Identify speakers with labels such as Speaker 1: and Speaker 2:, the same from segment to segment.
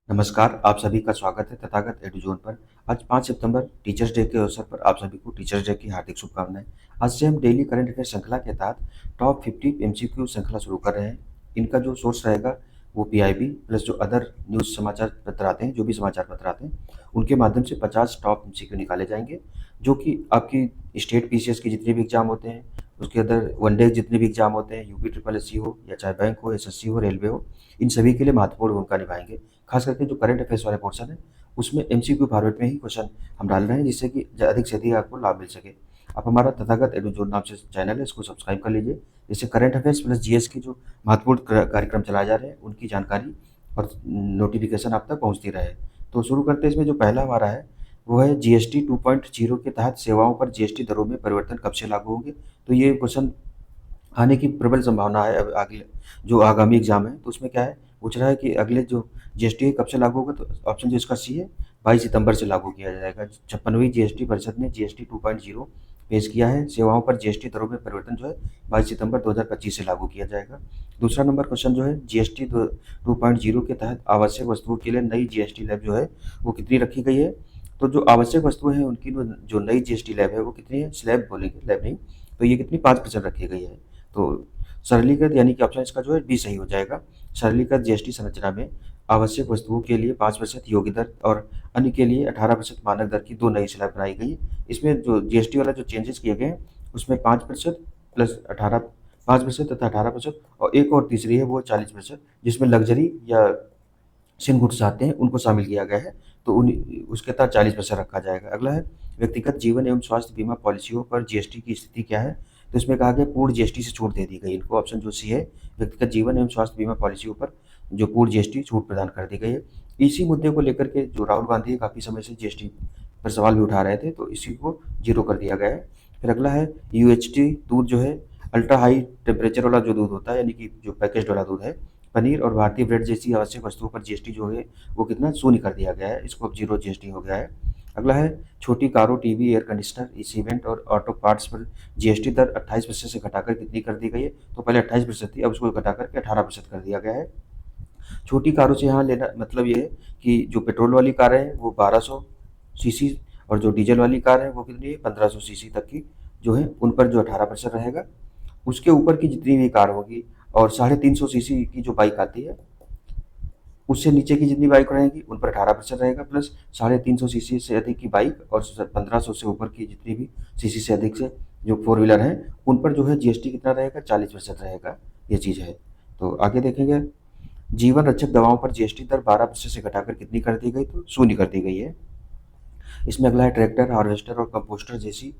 Speaker 1: नमस्कार, आप सभी का स्वागत है तथागत एडुज़ोन पर। आज 5 सितंबर टीचर्स डे के अवसर पर आप सभी को टीचर्स डे की हार्दिक शुभकामनाएँ। आज से हम डेली करंट अफेयर श्रृंखला के तहत टॉप 50 एमसीक्यू श्रृंखला शुरू कर रहे हैं। इनका जो सोर्स रहेगा वो पीआईबी प्लस जो अदर न्यूज़ समाचार पत्र आते हैं, जो भी समाचार पत्र आते हैं, उनके माध्यम से 50 टॉप एमसीक्यू निकाले जाएँगे, जो कि आपकी स्टेट पीसीएस के जितने भी एग्ज़ाम होते हैं, उसके अंदर वनडे जितने भी एग्ज़ाम होते हैं, यूपी ट्रिपल एससी हो या चाहे बैंक हो, एसएससी हो, रेलवे हो, इन सभी के लिए महत्वपूर्ण भूमिका निभाएँगे। खास करके जो करंट अफेयर्स वाले पोर्शन है, उसमें एमसीक्यू फॉर्मेट में ही क्वेश्चन हम डाल रहे हैं, जिससे कि अधिक से अधिक आपको लाभ मिल सके। आप हमारा तथागत एडुजोन नाम से चैनल है, इसको सब्सक्राइब कर लीजिए, जिससे करंट अफेयर्स प्लस जीएस के जो महत्वपूर्ण कार्यक्रम चलाए जा रहे हैं, उनकी जानकारी और नोटिफिकेशन आप तक पहुंचती रहे। तो शुरू करते हैं। इसमें जो पहला हमारा है वो है जीएसटी 2.0 के तहत सेवाओं पर जीएसटी दरों में परिवर्तन कब से लागू होंगे। तो ये क्वेश्चन आने की प्रबल संभावना है। अब अगले जो आगामी एग्जाम है, तो उसमें क्या है, पूछ रहा है कि अगले जो जीएसटी है कब से लागू होगा। तो ऑप्शन जो इसका सी है, 22 सितंबर से लागू किया जाएगा। 56वीं जीएसटी परिषद ने जीएसटी 2.0 पेश किया है। सेवाओं पर जीएसटी दरों में परिवर्तन जो है 22 सितंबर 2025 से लागू किया जाएगा। दूसरा नंबर क्वेश्चन जो है, जीएसटी 2.0 के तहत आवश्यक वस्तुओं के लिए नई जीएसटी लैब जो है वो कितनी रखी गई है। तो जो आवश्यक वस्तुएं हैं उनकी जो नई जीएसटी लैब है वो कितनी है, स्लैब बोलेंगे, लैब नहीं। तो ये कितनी 5% रखी गई है। तो सरलीकृत यानी कि ऑप्शन इसका जो है बी सही हो जाएगा। सरलीकृत जीएसटी संरचना में आवश्यक वस्तुओं के लिए 5% योग्य दर और अन्य के लिए 18% मानक दर की दो नई स्लैब बनाई गई। इसमें जो जीएसटी वाला जो चेंजेस किए गए हैं, उसमें 5% प्लस 5% तथा 18% और एक और तीसरी है वो 40%, जिसमें लग्जरी या सिन गुड्स आते हैं उनको शामिल किया गया है। तो उसके तहत 40% रखा जाएगा। अगला है, व्यक्तिगत जीवन एवं स्वास्थ्य बीमा पॉलिसियों पर जीएसटी की स्थिति क्या है। तो इसमें कहा गया पूर्ण जीएसटी से छूट दे दी गई इनको। ऑप्शन जो सी है, व्यक्तिगत जीवन एवं स्वास्थ्य बीमा पॉलिसियों पर जो पूर्ण जीएसटी छूट प्रदान कर दी गई है। इसी मुद्दे को लेकर के जो राहुल गांधी काफ़ी समय से जीएसटी पर सवाल भी उठा रहे थे, तो इसी को जीरो कर दिया गया है। फिर अगला है, यूएचटी दूध जो है अल्ट्रा हाई टेम्परेचर वाला जो दूध होता है, यानी कि जो पैकेज वाला दूध है, पनीर और भारतीय ब्रेड जैसी आवश्यक वस्तुओं पर जीएसटी जो है वो कितना शून्य कर दिया गया है। इसको अब जीरो जीएसटी हो गया है। अगला है, छोटी कारों, टीवी, एयर कंडीशनर, सीमेंट और ऑटो पार्ट्स पर जीएसटी दर 28% से घटाकर कितनी कर दी गई है। तो पहले 28% थी, अब उसको घटाकर के 18% कर दिया गया है। छोटी कारों से यहाँ लेना मतलब ये है कि जो पेट्रोल वाली कारें हैं वो 1200 सीसी और जो डीजल वाली कार है वो कितनी है, 1500 सीसी तक की जो है, उन पर जो 18% रहेगा। उसके ऊपर की जितनी भी कार होगी और 350 सीसी की जो बाइक आती है, उससे नीचे की जितनी बाइक रहेंगी उन पर 18% रहेगा, प्लस 350 सीसी से अधिक की बाइक और 1500 से ऊपर की जितनी भी सीसी से अधिक से जो फोर व्हीलर हैं, उन पर जो है जीएसटी कितना रहेगा, 40% रहेगा। ये चीज़ है। तो आगे देखेंगे, जीवन रक्षक दवाओं पर जीएसटी दर 12% से घटाकर कितनी कर दी गई। तो शून्य कर दी गई है। इसमें अगला है, ट्रैक्टर, हार्वेस्टर और कंपोस्टर जैसी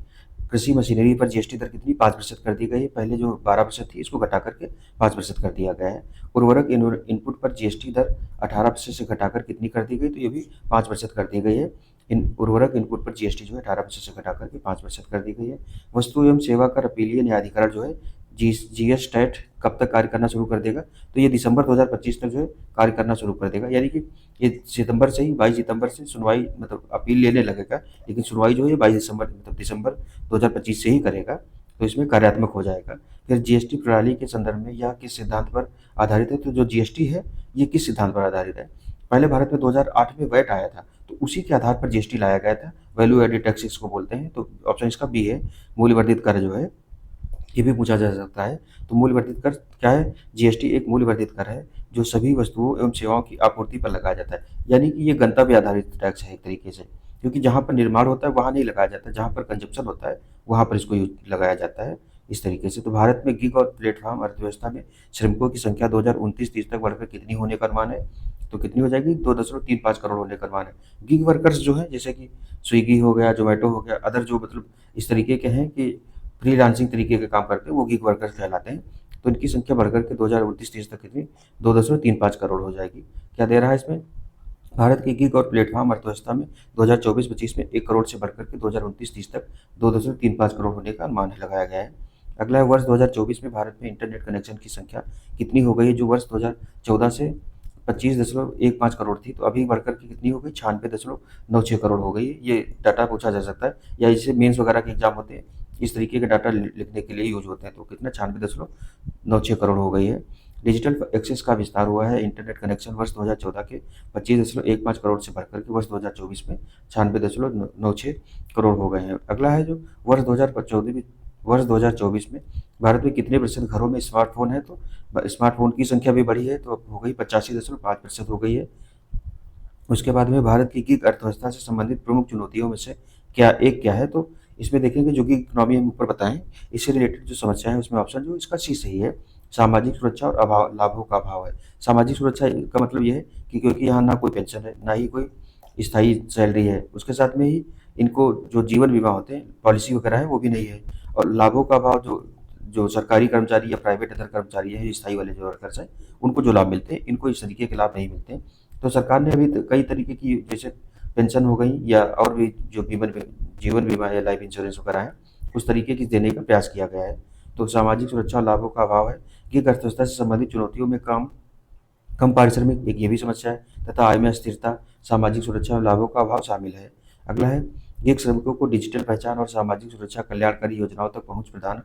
Speaker 1: कृषि मशीनरी पर जीएसटी दर कितनी 5% कर दी गई है। पहले जो 12% थी इसको घटा करके 5% कर दिया गया है। उर्वरक इनपुट पर जीएसटी दर 18% से घटाकर कितनी कर दी गई। तो ये भी 5% कर दी गई है। इन उर्वरक इनपुट पर जीएसटी जो है 18% से घटा करके 5% कर दी गई है। वस्तु एवं सेवा कर अपीलीय न्यायाधिकरण जो है जीएस टैट कब तक कार्य करना शुरू कर देगा। तो ये दिसंबर 2025 तक जो है कार्य करना शुरू कर देगा, यानी कि ये सितंबर से ही 22 सितंबर से सुनवाई मतलब अपील लेने लगेगा, लेकिन सुनवाई जो है 22 दिसंबर मतलब दिसंबर 2025 से ही करेगा। तो इसमें कार्यात्मक हो जाएगा। फिर जीएसटी प्रणाली के संदर्भ में यह किस सिद्धांत पर आधारित है। तो जो जीएसटी है ये किस सिद्धांत पर आधारित है। पहले भारत में 2008 में वैट आया था, तो उसी के आधार पर जीएसटी लाया गया था। वैल्यू एडेड टैक्स इसको बोलते हैं। तो ऑप्शन इसका बी है, मूल्य वर्धित कर जो है, ये भी पूछा जा सकता है। तो मूल्य वर्धित कर क्या है, जीएसटी एक मूल्य वर्धित कर है जो सभी वस्तुओं एवं सेवाओं की आपूर्ति पर लगाया जाता है। यानी कि ये गंतव्य आधारित टैक्स है एक तरीके से, क्योंकि जहाँ पर निर्माण होता है वहाँ नहीं लगाया जाता, जहाँ पर कंजप्शन होता है वहाँ पर इसको लगाया जाता है इस तरीके से। तो भारत में गिग और प्लेटफॉर्म अर्थव्यवस्था में श्रमिकों की संख्या 2029-30 तक बढ़कर कितनी होने का अनुमान है। तो कितनी हो जाएगी, 2.35 करोड़ होने का अनुमान है। गिग वर्कर्स जो है, जैसे कि स्विगी हो गया, जोमेटो हो गया, अदर जो मतलब इस तरीके के हैं कि फ्रीलांसिंग तरीके के काम करते हैं, वो गिग वर्कर्स कहलाते हैं। तो इनकी संख्या बढ़कर के 2029-30 तक कितनी, 2.35 करोड़ हो जाएगी। क्या दे रहा है इसमें, भारत की गिग और प्लेटफॉर्म अर्थव्यवस्था में 2024-25 में 1 करोड़ से बढ़कर के 2029-30 तक 2.35 करोड़ होने का अनुमान लगाया गया है। अगला है, वर्ष 2024 में भारत में इंटरनेट कनेक्शन की संख्या कितनी हो गई है। जो वर्ष 2014 से 25.15 करोड़ थी, तो अभी बढ़कर के कितनी हो गई, 96.96 करोड़ हो गई है। ये डाटा पूछा जा सकता है, या इससे मेंस वगैरह के एग्जाम होते हैं, इस तरीके के डाटा लिखने के लिए यूज होते हैं। तो कितना, 96.96 करोड़ हो गई है। डिजिटल एक्सेस का विस्तार हुआ है। इंटरनेट कनेक्शन वर्ष 2014 के 25.15 करोड़ से बढ़कर के वर्ष 2024 में 96.96 करोड़ हो गए हैं। अगला है जो वर्ष 2024 में भारत में कितने प्रतिशत घरों में स्मार्टफोन है, तो स्मार्टफोन की संख्या भी बढ़ी है, तो अब हो गई 85.5% हो गई है। उसके बाद में भारत की गिग अर्थव्यवस्था से संबंधित प्रमुख चुनौतियों में से क्या है, तो इसमें देखेंगे जो गिग इकोनॉमी हम ऊपर बताएं, इससे रिलेटेड जो समस्या है उसमें ऑप्शन जो इसका सी सही है। सामाजिक सुरक्षा और अभाव लाभों का अभाव है। सामाजिक सुरक्षा का मतलब ये है कि क्योंकि यहाँ ना कोई पेंशन है, ना ही कोई स्थायी सैलरी है, उसके साथ में ही इनको जो जीवन बीमा होते हैं, पॉलिसी वगैरह है, वो भी नहीं है। और लाभों का अभाव, जो जो सरकारी कर्मचारी या प्राइवेट अदर कर्मचारी है, स्थायी वाले जो वर्कर्स हैं, उनको जो लाभ मिलते हैं, इनको इस तरीके के लाभ नहीं मिलते। तो सरकार ने अभी कई तरीके की, जैसे पेंशन हो गई या और भी जो जीवन बीमा या लाइफ इंश्योरेंस वगैरह है, उस तरीके की देने का प्रयास किया गया है। तो सामाजिक सुरक्षा और लाभों का अभाव है कि अर्थव्यवस्था से संबंधित चुनौतियों में कम कम पारिश्रमिक एक ये भी समस्या है, तथा आय में अस्थिरता, सामाजिक सुरक्षा और लाभों का अभाव शामिल है। अगला है गिग श्रमिकों को डिजिटल पहचान और सामाजिक सुरक्षा कल्याणकारी योजनाओं तक पहुंच प्रदान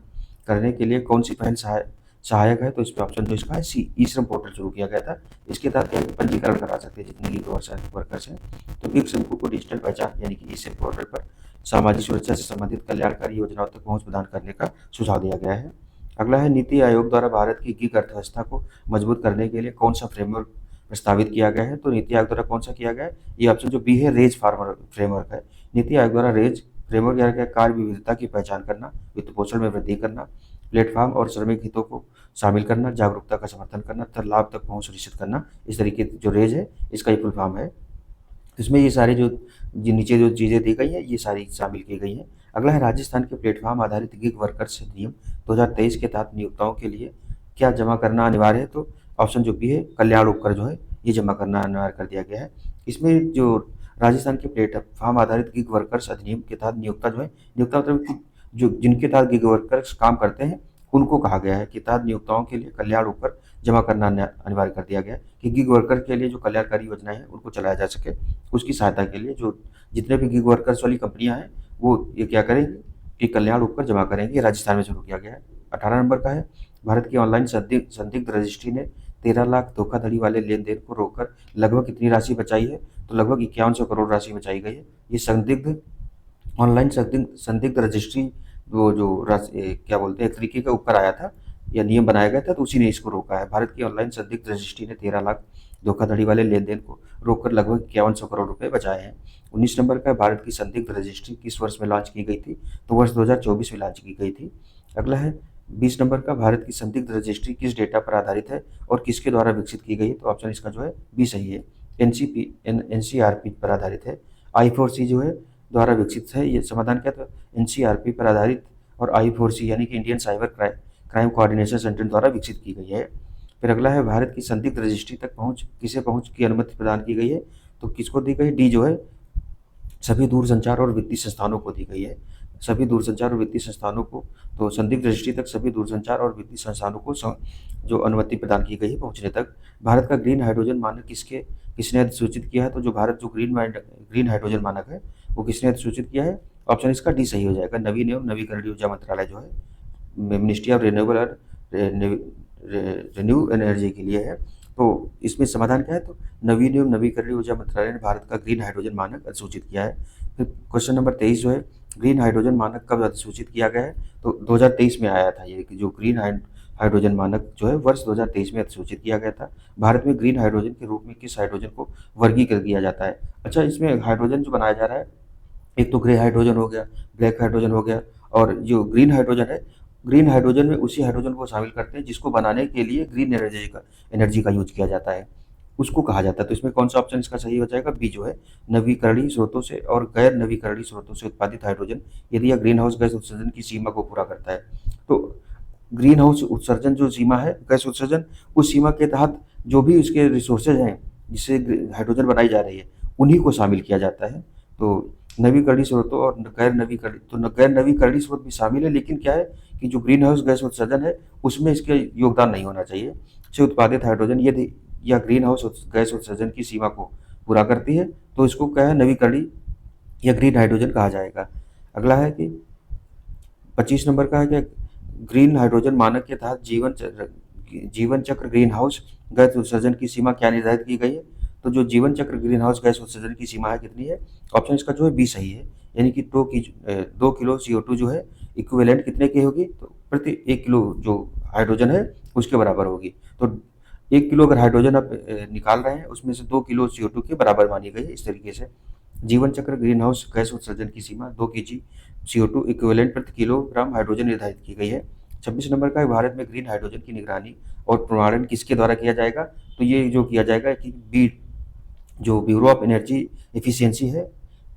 Speaker 1: करने के लिए कौन सी पहल सहायक है, तो इस पे ऑप्शन जो इसका है सी, ई श्रम पोर्टल शुरू किया गया था। इसके तहत क्या है कि पंजीकरण करा सकते हैं जितने गिग वर्कर्स हैं। तो गिग श्रमिकों को डिजिटल पहचान यानी कि ई श्रम पोर्टल पर सामाजिक सुरक्षा से संबंधित कल्याणकारी योजनाओं तक पहुंच प्रदान करने का सुझाव दिया गया है। अगला है नीति आयोग द्वारा भारत की गिग अर्थव्यवस्था को मजबूत करने के लिए कौन सा फ्रेमवर्क प्रस्तावित किया गया है, तो नीति आयोग द्वारा कौन सा किया गया है, ये ऑप्शन जो बी है रेज फार्मर फ्रेमवर्क है। नीति आयोग द्वारा रेज फ्रेमवर्क यानी क्या, कार्य विविधता की पहचान करना, वित्त पोषण में वृद्धि करना, प्लेटफॉर्म और श्रमिक हितों को शामिल करना, जागरूकता का समर्थन करना तथा लाभ तक पहुंच सुनिश्चित करना, इस तरीके जो रेज है इसका ये फुल फॉर्म है। इसमें ये सारे जो नीचे जो चीज़ें दी गई हैं ये सारी शामिल की गई हैं। अगला है राजस्थान के प्लेटफॉर्म आधारित गिग वर्कर्स नियम 2023 के तहत नियोक्ताओं के लिए क्या जमा करना अनिवार्य है, तो ऑप्शन जो बी है कल्याण उपकर जो है ये जमा करना अनिवार्य कर दिया गया है। इसमें जो राजस्थान के प्लेटफॉर्म आधारित गिग वर्कर्स अधिनियम के तहत नियोक्ता जो है, नियोक्ता मतलब कि जो जिनके तहत गिग वर्कर्स काम करते हैं उनको कहा गया है कि तहत नियोक्ताओं के लिए कल्याण उपकर जमा करना अनिवार्य कर दिया गया है कि गिग वर्कर के लिए जो कल्याणकारी योजनाएं हैं उनको चलाया जा सके। उसकी सहायता के लिए जो जितने भी गिग वर्कर्स वाली कंपनियां हैं वो ये क्या करेंगी कि कल्याण उपकर जमा करेंगी। राजस्थान में शुरू किया गया है। 18 नंबर का है भारत की ऑनलाइन संदिग्ध रजिस्ट्री ने 13 लाख धोखाधड़ी वाले लेन देन को रोककर लगभग कितनी राशि बचाई है, तो लगभग 5100 करोड़ राशि बचाई गई है। ये ऑनलाइन संदिग्ध रजिस्ट्री वो जो क्या बोलते हैं एक तरीके का ऊपर आया था या नियम बनाया गया था, तो उसी ने इसको रोका है। भारत की ऑनलाइन संदिग्ध रजिस्ट्री ने 13 लाख धोखाधड़ी वाले लेन देन को रोककर लगभग 5100 करोड़ रुपए बचाए हैं। 19 नंबर का भारत की संदिग्ध रजिस्ट्री किस वर्ष में लॉन्च की गई थी, तो वर्ष 2024 में लॉन्च की गई थी। अगला है 20 नंबर का भारत की संदिग्ध रजिस्ट्री किस डेटा पर आधारित है और किसके द्वारा विकसित की गई है, तो ऑप्शन इसका जो है बी सही है। एनसीआरपी पर आधारित है। I4C जो है द्वारा विकसित है। ये समाधान क्या था, एनसीआरपी पर आधारित और I4C यानी कि Indian cyber crime coordination centre द्वारा विकसित की गई है। फिर अगला है भारत की संदिग्ध रजिस्ट्री तक किसे पहुंच की अनुमति प्रदान की गई है, तो किसको दी गई, डी जो है सभी दूरसंचार और वित्तीय संस्थानों को दी गई है। सभी दूरसंचार और वित्तीय संस्थानों को, तो संदिग्ध रजिस्ट्री तक सभी दूरसंचार और वित्तीय संस्थानों को जो अनुमति प्रदान की गई है पहुंचने तक। भारत का ग्रीन हाइड्रोजन मानक किसने अधिसूचित किया है, तो जो भारत जो ग्रीन हाइड्रोजन मानक है वो किसने अधिसूचित किया है, ऑप्शन इसका डी सही हो जाएगा। नवीन एवं नवीकरणीय ऊर्जा मंत्रालय जो है मिनिस्ट्री ऑफ रिन्यूएबल और रिन्यू एनर्जी के लिए है। तो इसमें समाधान क्या है, तो नवीन एवं नवीकरणीय ऊर्जा मंत्रालय ने भारत का ग्रीन हाइड्रोजन मानक अधिसूचित किया है। फिर क्वेश्चन नंबर 23 जो है ग्रीन हाइड्रोजन मानक कब अधिसूचित किया गया है, तो 2023 में आया था ये कि जो ग्रीन हाइड्रोजन मानक जो है वर्ष 2023 में अधिसूचित किया गया था। भारत में ग्रीन हाइड्रोजन के रूप में किस हाइड्रोजन को वर्गीकृत किया जाता है। अच्छा, इसमें हाइड्रोजन जो बनाया जा रहा है एक तो ग्रे हाइड्रोजन हो गया, ब्लैक हाइड्रोजन हो गया, और जो ग्रीन हाइड्रोजन है, ग्रीन हाइड्रोजन में उसी हाइड्रोजन को शामिल करते हैं जिसको बनाने के लिए ग्रीन एनर्जी का यूज किया जाता है, उसको कहा जाता है। तो इसमें कौन सा ऑप्शन इसका सही हो जाएगा, बी जो है नवीकरणीय स्रोतों से और गैर नवीकरणीय स्रोतों से उत्पादित हाइड्रोजन यदि यह ग्रीन हाउस गैस उत्सर्जन की सीमा को पूरा करता है। तो ग्रीन हाउस उत्सर्जन जो सीमा है गैस उत्सर्जन, उस सीमा के तहत जो भी उसके रिसोर्सेज हैं जिससे हाइड्रोजन बनाई जा रही है उन्हीं को शामिल किया जाता है। तो नवीकरणीय स्रोतों और गैर नवीकरणीय स्रोत भी शामिल है, लेकिन क्या है कि जो ग्रीन हाउस गैस उत्सर्जन है उसमें इसके योगदान नहीं होना चाहिए। से उत्पादित हाइड्रोजन यदि या ग्रीन हाउस गैस उत्सर्जन की सीमा को पूरा करती है तो इसको क्या है नवीकरणीय या ग्रीन हाइड्रोजन कहा जाएगा। अगला है कि 25 नंबर का है कि ग्रीन हाइड्रोजन मानक के तहत जीवन चक्र ग्रीन हाउस गैस उत्सर्जन की सीमा क्या निर्धारित की गई है? तो जो जीवन चक्र ग्रीन हाउस गैस उत्सर्जन की सीमा है कितनी है? ऑप्शन इसका जो है बी सही है, यानी कि 2 किलो CO2 जो है इक्विवेलेंट कितने की होगी? तो प्रति 1 किलो जो हाइड्रोजन है उसके बराबर होगी। तो 1 किलो अगर हाइड्रोजन आप निकाल रहे हैं उसमें से 2 किलो CO2 के बराबर मानी गई है। इस तरीके से जीवन चक्र ग्रीन हाउस गैस उत्सर्जन की सीमा 2 kg CO2 इक्विवेलेंट प्रति किलोग्राम हाइड्रोजन निर्धारित की गई है। 26 नंबर का भारत में ग्रीन हाइड्रोजन की निगरानी और प्रमाणन किसके द्वारा किया जाएगा? तो ये जो किया जाएगा कि जो ब्यूरो ऑफ एनर्जी एफिशिएंसी है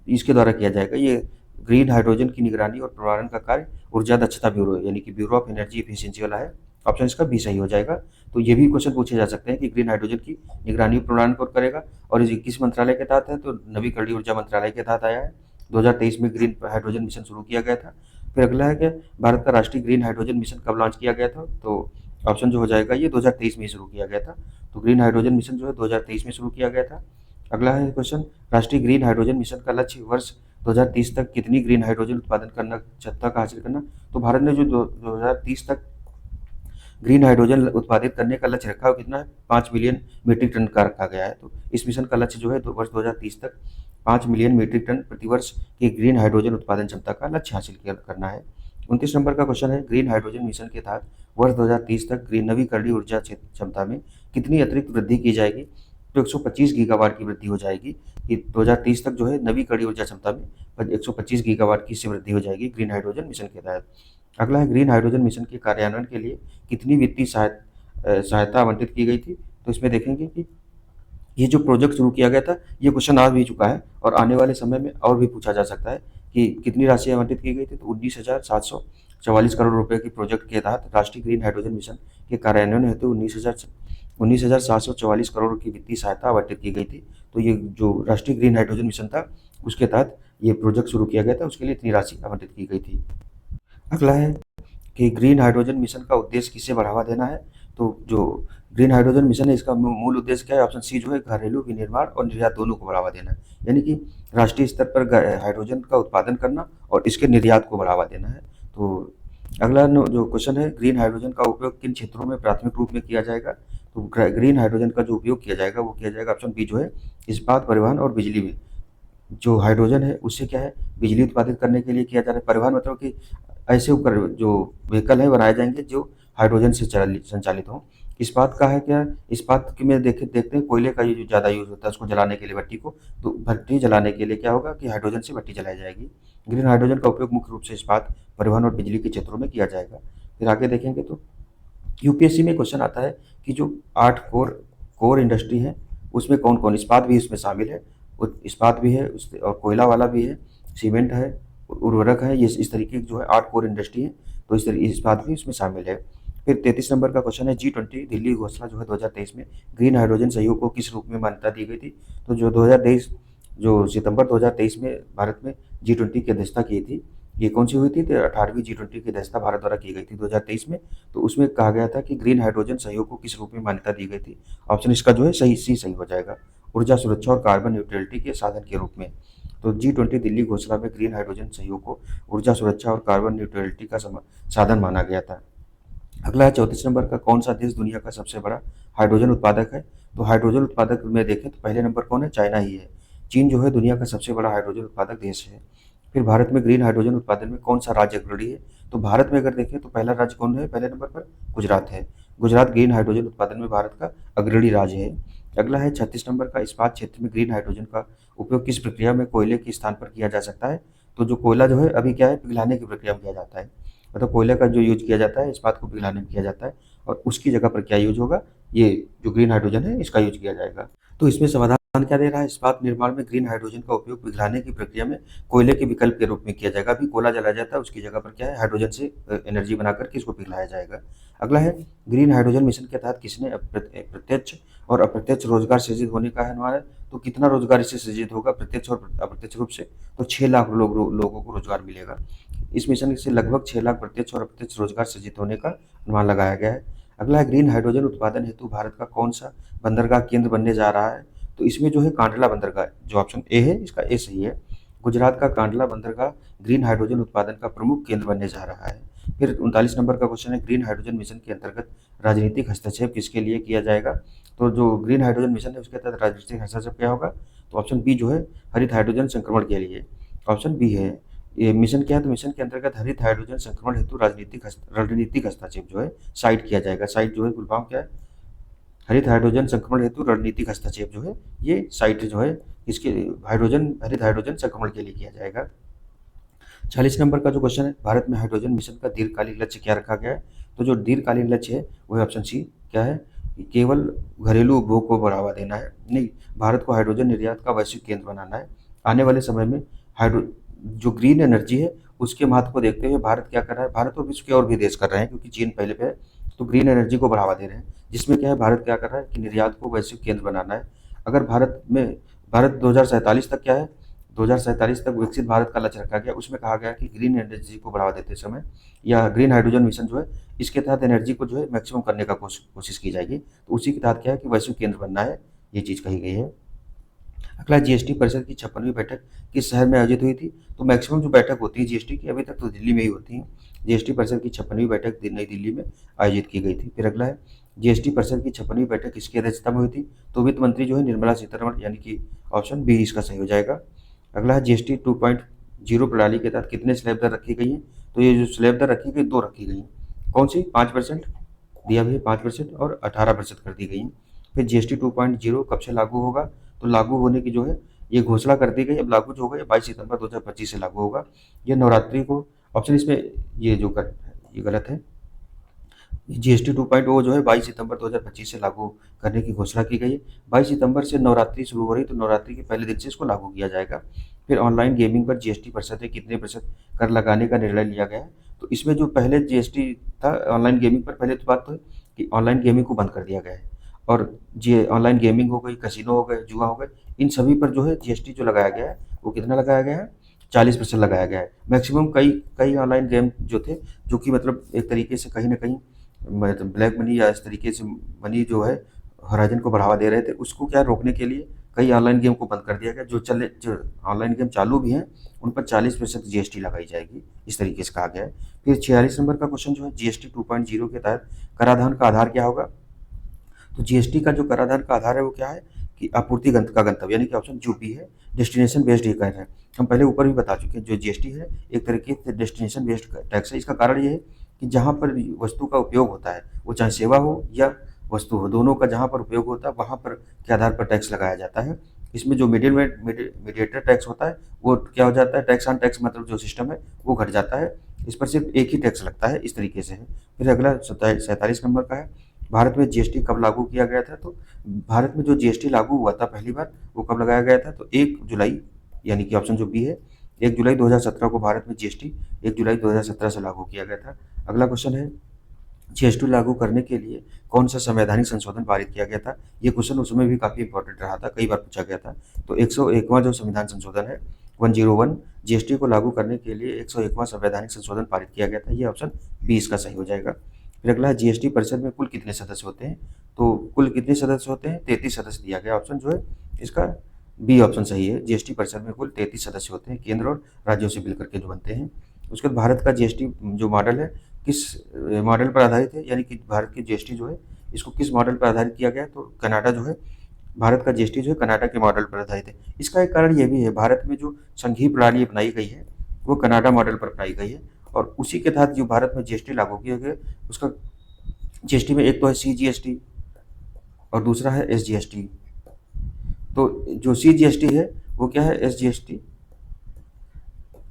Speaker 1: इसके द्वारा किया जाएगा। ये ग्रीन हाइड्रोजन की निगरानी और प्रमाणन का कार्य ऊर्जा दक्षता ब्यूरो यानी कि ब्यूरो ऑफ एनर्जी एफिशिएंसी वाला है। ऑप्शन इसका बी सही हो जाएगा। तो ये भी क्वेश्चन पूछे जा सकते हैं कि ग्रीन हाइड्रोजन की निगरानी प्रमाणन कौन करेगा और ये किस मंत्रालय के तहत है? तो नवीकरणीय ऊर्जा मंत्रालय के तहत आया है। 2023 में ग्रीन हाइड्रोजन मिशन शुरू किया गया था। फिर अगला है कि भारत का राष्ट्रीय ग्रीन हाइड्रोजन मिशन कब लॉन्च किया गया था? तो ऑप्शन जो हो जाएगा ये 2023 में शुरू किया गया था। तो ग्रीन हाइड्रोजन मिशन जो है 2023 में शुरू किया गया था। अगला है क्वेश्चन, राष्ट्रीय ग्रीन हाइड्रोजन मिशन का लक्ष्य वर्ष 2030 तक कितनी ग्रीन हाइड्रोजन उत्पादन करना क्षमता का हासिल करना? तो भारत ने जो 2030 तक ग्रीन हाइड्रोजन उत्पादित करने का लक्ष्य रखा है वो कितना है? 5 मिलियन मीट्रिक टन का रखा गया है। तो इस मिशन का लक्ष्य जो है वर्ष 2030 तक 5 मिलियन मीट्रिक टन प्रतिवर्ष की ग्रीन हाइड्रोजन उत्पादन क्षमता का लक्ष्य हासिल करना है। 29 नंबर का क्वेश्चन है, ग्रीन हाइड्रोजन मिशन के तहत वर्ष 2030 तक ग्रीन नवीकरणीय ऊर्जा क्षमता में कितनी अतिरिक्त वृद्धि की जाएगी? तो 125 गीगावाट की वृद्धि हो जाएगी कि 2030 तक जो है नवीकरणीय ऊर्जा क्षमता में 125 गीगावाट की इससे वृद्धि हो जाएगी ग्रीन हाइड्रोजन मिशन के तहत। अगला है, ग्रीन हाइड्रोजन मिशन के कार्यान्वयन के लिए कितनी वित्तीय सहायता आवंटित की गई थी? तो इसमें देखेंगे कि ये जो प्रोजेक्ट शुरू किया गया था ये क्वेश्चन आ भी चुका है और आने वाले समय में और भी पूछा जा सकता है कि कितनी राशि आवंटित की गई थी? तो 19,744 करोड़ रुपए की प्रोजेक्ट के तहत राष्ट्रीय ग्रीन हाइड्रोजन मिशन के कार्यान्वयन हेतु 19,744 करोड़ की वित्तीय सहायता आवंटित की गई थी। तो ये जो राष्ट्रीय ग्रीन हाइड्रोजन मिशन था उसके तहत ये प्रोजेक्ट शुरू किया गया था, उसके लिए इतनी राशि आवंटित की गई थी। अगला है कि ग्रीन हाइड्रोजन मिशन का उद्देश्य किसे बढ़ावा देना है? तो जो ग्रीन हाइड्रोजन मिशन है इसका मूल उद्देश्य क्या है? ऑप्शन सी जो है घरेलू विनिर्माण और निर्यात दोनों को बढ़ावा देना है, यानी कि राष्ट्रीय स्तर पर हाइड्रोजन का उत्पादन करना और इसके निर्यात को बढ़ावा देना है। तो अगला जो क्वेश्चन है, ग्रीन हाइड्रोजन का उपयोग किन क्षेत्रों में प्राथमिक रूप में किया जाएगा? तो ग्रीन हाइड्रोजन का जो उपयोग किया जाएगा वो किया जाएगा ऑप्शन बी जो है इस्पात, परिवहन और बिजली में। जो हाइड्रोजन है उससे क्या है बिजली उत्पादित करने के लिए किया जा रहा है। परिवहन मतलब कि ऐसे उपकरण जो व्हीकल है बनाए जाएंगे जो हाइड्रोजन से संचालित हों। इस्पात का है क्या? इस्पात की में देखते हैं कोयले का जो ज़्यादा यूज़ होता है उसको जलाने के लिए भट्टी को, तो भट्टी जलाने के लिए क्या होगा कि हाइड्रोजन से भट्टी जलाई जाएगी। ग्रीन हाइड्रोजन का उपयोग मुख्य रूप से इस्पात, परिवहन और बिजली के क्षेत्रों में किया जाएगा। फिर आगे देखेंगे तो यूपीएससी में क्वेश्चन आता है कि जो 8 कोर इंडस्ट्री है उसमें कौन कौन, इस्पात भी इसमें शामिल है, इस्पात भी है और कोयला वाला भी है, सीमेंट है, उर्वरक है, ये इस तरीके की जो है 8 कोर इंडस्ट्री है, तो इस तरीके इस्पात भी इसमें शामिल है। फिर 33 नंबर का क्वेश्चन है, G20 दिल्ली घोषणा जो है 2023 में ग्रीन हाइड्रोजन सहयोग को किस रूप में मान्यता दी गई थी? तो जो 2023 जो सितंबर 2023 में भारत में G20 की अध्यक्षता की थी, ये कौन सी हुई थी? तो 18वीं G20 की अध्यक्षता भारत द्वारा की गई थी 2023 में। तो उसमें कहा गया था कि ग्रीन हाइड्रोजन सहयोग को किस रूप में मान्यता दी गई थी? ऑप्शन इसका जो है सही हो जाएगा, ऊर्जा सुरक्षा और कार्बन न्यूट्रलिटी के साधन के रूप में। तो G20 दिल्ली घोषणा में ग्रीन हाइड्रोजन सहयोग को ऊर्जा सुरक्षा और कार्बन न्यूट्रलिटी का साधन माना गया था। अगला है 34 नंबर का, कौन सा देश दुनिया का सबसे बड़ा हाइड्रोजन उत्पादक है? तो हाइड्रोजन उत्पादक में देखें तो पहले नंबर कौन है? चाइना ही है। चीन जो है दुनिया का सबसे बड़ा हाइड्रोजन उत्पादक देश है। फिर भारत में ग्रीन हाइड्रोजन उत्पादन में कौन सा राज्य अग्रणी है? तो भारत में अगर देखें तो पहला राज्य कौन है? पहले नंबर पर गुजरात है। गुजरात ग्रीन हाइड्रोजन उत्पादन में भारत का अग्रणी राज्य है। अगला है 36 नंबर का, इस्पात क्षेत्र में ग्रीन हाइड्रोजन का उपयोग किस प्रक्रिया में कोयले के स्थान पर किया जा सकता है? तो जो कोयला जो है अभी क्या है पिघलाने की प्रक्रिया में किया जाता है, मतलब कोयले का जो यूज किया जाता है इस्पात को पिघलाने में किया जाता है, और उसकी जगह पर क्या यूज होगा? ये जो ग्रीन हाइड्रोजन है इसका यूज किया जाएगा। तो इसमें समाधान क्या दे रहा है? इस्पात निर्माण में ग्रीन हाइड्रोजन का उपयोग पिघलाने की प्रक्रिया में कोयले के विकल्प के रूप में किया जाएगा। अभी कोयला जलाया जाता है उसकी जगह पर क्या है हाइड्रोजन से एनर्जी बनाकर के इसको पिघलाया जाएगा। अगला है, ग्रीन हाइड्रोजन मिशन के तहत किसने प्रत्यक्ष और अप्रत्यक्ष रोजगार सृजित होने का अनुमान है? तो कितना रोजगार इससे सृजित होगा प्रत्यक्ष और अप्रत्यक्ष रूप से? तो 6 लाख लोगों को रोजगार मिलेगा। इस मिशन से लगभग 6 लाख प्रत्यक्ष और अप्रत्यक्ष रोजगार सृजित होने का अनुमान लगाया गया है। अगला है, ग्रीन हाइड्रोजन उत्पादन हेतु भारत का कौन सा बंदरगाह केंद्र बनने जा रहा है? तो इसमें जो है कांडला बंदरगाह, जो ऑप्शन ए है इसका ए सही है। गुजरात का कांडला बंदरगाह ग्रीन हाइड्रोजन उत्पादन का प्रमुख केंद्र बनने जा रहा है। फिर 39 नंबर का क्वेश्चन है, ग्रीन हाइड्रोजन मिशन के अंतर्गत राजनीतिक हस्तक्षेप किसके लिए किया जाएगा? तो जो ग्रीन हाइड्रोजन मिशन है उसके तहत राजनीतिक हस्तक्षेप क्या होगा? तो ऑप्शन बी जो है हरित हाइड्रोजन संक्रमण के लिए, ऑप्शन बी है। ये मिशन क्या है? तो मिशन के अंतर्गत हरित हाइड्रोजन संक्रमण हेतु रणनीतिक हस्तक्षेप जो है साइट किया जाएगा। साइट जो है फुल फॉर्म क्या है? हरित हाइड्रोजन संक्रमण हेतु रणनीतिक हस्तक्षेप जो है ये साइट जो है इसके हरित हाइड्रोजन संक्रमण के लिए किया जाएगा। 40 नंबर का जो क्वेश्चन है, भारत में हाइड्रोजन मिशन का दीर्घकालिक लक्ष्य क्या रखा गया है? तो जो दीर्घकालीन लक्ष्य है वो है ऑप्शन सी, क्या है? केवल घरेलू उपभोग को बढ़ावा देना है, नहीं, भारत को हाइड्रोजन निर्यात का वैश्विक केंद्र बनाना है। आने वाले समय में हाइड्रो जो ग्रीन एनर्जी है उसके महत्व को देखते हुए भारत क्या कर रहा है? भारत और विश्व के और भी देश कर रहे हैं, क्योंकि चीन पहले पे है, तो ग्रीन एनर्जी को बढ़ावा दे रहे हैं, जिसमें क्या है भारत क्या कर रहा है कि निर्यात को वैश्विक केंद्र बनाना है। अगर भारत 2047 तक क्या है, 2047 तक विकसित भारत का लक्ष्य रखा गया, उसमें कहा गया कि ग्रीन एनर्जी को बढ़ावा देते समय या ग्रीन हाइड्रोजन मिशन जो है इसके तहत एनर्जी को जो है मैक्सिमम करने का कोशिश की जाएगी। तो उसी के तहत क्या है कि वैश्विक केंद्र बनना है, ये चीज़ कही गई है। अगला, जीएसटी परिषद की 56वीं बैठक किस शहर में आयोजित हुई थी? तो मैक्सिमम जो बैठक होती है जीएसटी की अभी तक तो दिल्ली में ही होती है। जीएसटी परिषद की 56वीं बैठक नई दिल्ली में आयोजित की गई थी। फिर अगला है, जीएसटी परिषद की 56वीं बैठक किसकी अध्यक्षता में हुई थी? तो वित्त मंत्री जो है निर्मला सीतारमण, यानी कि ऑप्शन बी इसका सही हो जाएगा। अगला है, जीएसटी 2.0 प्रणाली के तहत कितने स्लैब दर रखी गई है? तो ये जो स्लैब दर रखी गई दो रखी गई हैं। कौन सी? 5% दिया भी है, 5% और 18% कर दी गई है। फिर जीएसटी 2.0 कब से लागू होगा? तो लागू होने की जो है ये घोषणा कर दी गई, अब लागू जो होगा ये 22 सितंबर 2025 से लागू होगा। ये नवरात्रि को, ऑप्शन इसमें ये जो ये गलत है। जीएसटी 2.0 जो है 22 सितंबर 2025 से लागू करने की घोषणा की गई है। 22 सितंबर से नवरात्रि शुरू हो रही, तो नवरात्रि के पहले दिन से इसको लागू किया जाएगा। फिर ऑनलाइन गेमिंग पर जीएसटी परिषद ने कितने प्रतिशत कर लगाने का निर्णय लिया गया है? तो इसमें जो पहले जीएसटी था ऑनलाइन गेमिंग पर, पहले तो बात तो है कि ऑनलाइन गेमिंग को बंद कर दिया गया है, और जी ऑनलाइन गेमिंग हो गई, कैसीनो हो गए, जुआ हो गए, इन सभी पर जो है जीएसटी जो लगाया गया है वो कितना लगाया गया है? 40% लगाया गया है। मैक्सिमम कई कई ऑनलाइन गेम जो थे, जो कि मतलब एक तरीके से कहीं ना कहीं मतलब ब्लैक मनी या इस तरीके से मनी जो है हराजन को बढ़ावा दे रहे थे, उसको क्या रोकने के लिए कई ऑनलाइन गेम को बंद कर दिया गया। जो ऑनलाइन गेम चालू भी हैं उन पर 40% जीएसटी लगाई जाएगी, इस तरीके से कहा गया है। फिर 46 नंबर का क्वेश्चन जो है, जीएसटी 2.0 के तहत कराधान का आधार क्या होगा? तो जीएसटी का जो कराधान का आधार है वो क्या है कि आपूर्ति का गंतव्य, यानी कि ऑप्शन जो बी है, डेस्टिनेशन बेस्ड ही कर है। हम पहले ऊपर भी बता चुके हैं, जो जीएसटी है एक तरीके से डेस्टिनेशन बेस्ड टैक्स है। इसका कारण ये है कि जहाँ पर वस्तु का उपयोग होता है, वो चाहे सेवा हो या वस्तु हो, दोनों का जहाँ पर उपयोग होता है वहाँ पर के आधार पर टैक्स लगाया जाता है। इसमें जो मीडिएटर टैक्स होता है वो क्या हो जाता है, टैक्स ऑन टैक्स मतलब जो सिस्टम है वो घट जाता है, इस पर सिर्फ एक ही टैक्स लगता है, इस तरीके से है। फिर अगला 47 नंबर का है, भारत में जीएसटी कब लागू किया गया था? तो भारत में जो जीएसटी लागू हुआ था पहली बार वो कब लगाया गया था? तो 1 जुलाई, यानी कि ऑप्शन जो बी है 1 जुलाई 2017 को भारत में जीएसटी 1 जुलाई 2017 से लागू किया गया था। अगला क्वेश्चन है, जीएसटी लागू करने के लिए कौन सा संवैधानिक संशोधन पारित किया गया था? ये क्वेश्चन उसमें भी काफ़ी इंपॉर्टेंट रहा था, कई बार पूछा गया था। तो 101वां जो संविधान संशोधन है 101, जीएसटी को लागू करने के लिए 101वां संवैधानिक संशोधन पारित किया गया था, ये ऑप्शन बी इसका सही हो जाएगा। फिर अगला है, जीएसटी परिषद में कुल कितने सदस्य होते हैं? तो कुल कितने सदस्य होते हैं? 33 सदस्य दिया गया, ऑप्शन जो है इसका बी ऑप्शन सही है। जीएसटी परिषद में कुल 33 सदस्य होते हैं, केंद्र और राज्यों से मिलकर के जो बनते हैं। उसके बाद भारत का जीएसटी जो मॉडल है किस मॉडल पर आधारित है, यानी कि भारत की जीएसटी जो है इसको किस मॉडल पर आधारित किया गया है? तो कनाडा जो है, भारत का जीएसटी जो है कनाडा के मॉडल पर आधारित है। इसका एक कारण ये भी है, भारत में जो संघीय प्रणाली अपनाई गई है वो कनाडा मॉडल पर अपनाई गई है, और उसी के तहत जो भारत में जीएसटी लागू किया गया उसका जीएसटी में एक तो है सीजीएसटी और दूसरा है एसजीएसटी। तो जो सीजीएसटी है वो क्या है, एसजीएसटी,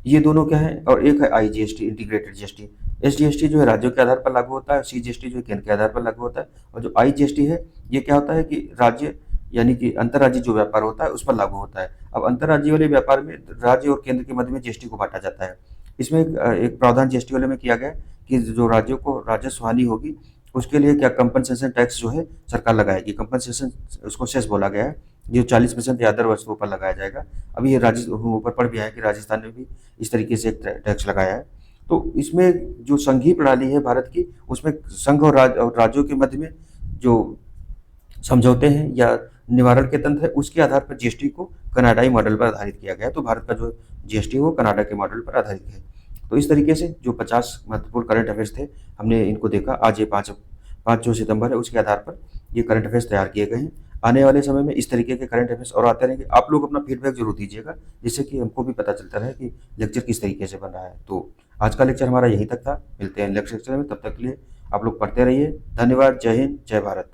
Speaker 1: ये दोनों क्या है, और एक है आईजीएसटी, इंटीग्रेटेड जीएसटी। एसजीएसटी जो है राज्यों के आधार पर लागू होता है, सीजीएसटी जो है केंद्र के आधार पर लागू होता है, और जो आईजीएसटी है ये क्या होता है कि राज्य, यानी कि अंतर्राज्यीय जो व्यापार होता है उस पर लागू होता है। अब अंतर्राज्यीय वाले व्यापार में राज्य और केंद्र के मध्य में जीएसटी को बांटा जाता है। इसमें एक प्रावधान जीएसटी वाले में किया गया कि जो राज्यों को राजस्व हानि होगी उसके लिए क्या कंपनसेशन टैक्स जो है सरकार लगाएगी। कंपनसेशन उसको सेस बोला गया है, जो 40% या अदर वस्तुओं पर लगाया जाएगा। अभी ये ऊपर पढ़ भी आया कि राजस्थान ने भी इस तरीके से एक टैक्स लगाया है। तो इसमें जो संघीय प्रणाली है भारत की, उसमें संघ और राज्यों के मध्य में जो समझौते हैं या निवारण के तंत्र है उसके आधार पर जीएसटी को कनाडाई मॉडल पर आधारित किया गया है। तो भारत का जो जीएसटी वो कनाडा के मॉडल पर आधारित है। तो इस तरीके से जो 50 महत्वपूर्ण करंट अफेयर्स थे, हमने इनको देखा। आज ये 5 जो सितंबर है, उसके आधार पर ये करंट अफेयर्स तैयार किए गए हैं। आने वाले समय में इस तरीके के करंट अफेयर्स और आते रहेंगे। आप लोग अपना फीडबैक जरूर दीजिएगा, जिससे कि हमको भी पता चलता रहे कि लेक्चर किस तरीके से बन रहा है। तो आज का लेक्चर हमारा यहीं तक था। मिलते हैं नेक्स्ट लेक्चर में, तब तक के लिए आप लोग पढ़ते रहिए। धन्यवाद। जय हिंद, जय भारत।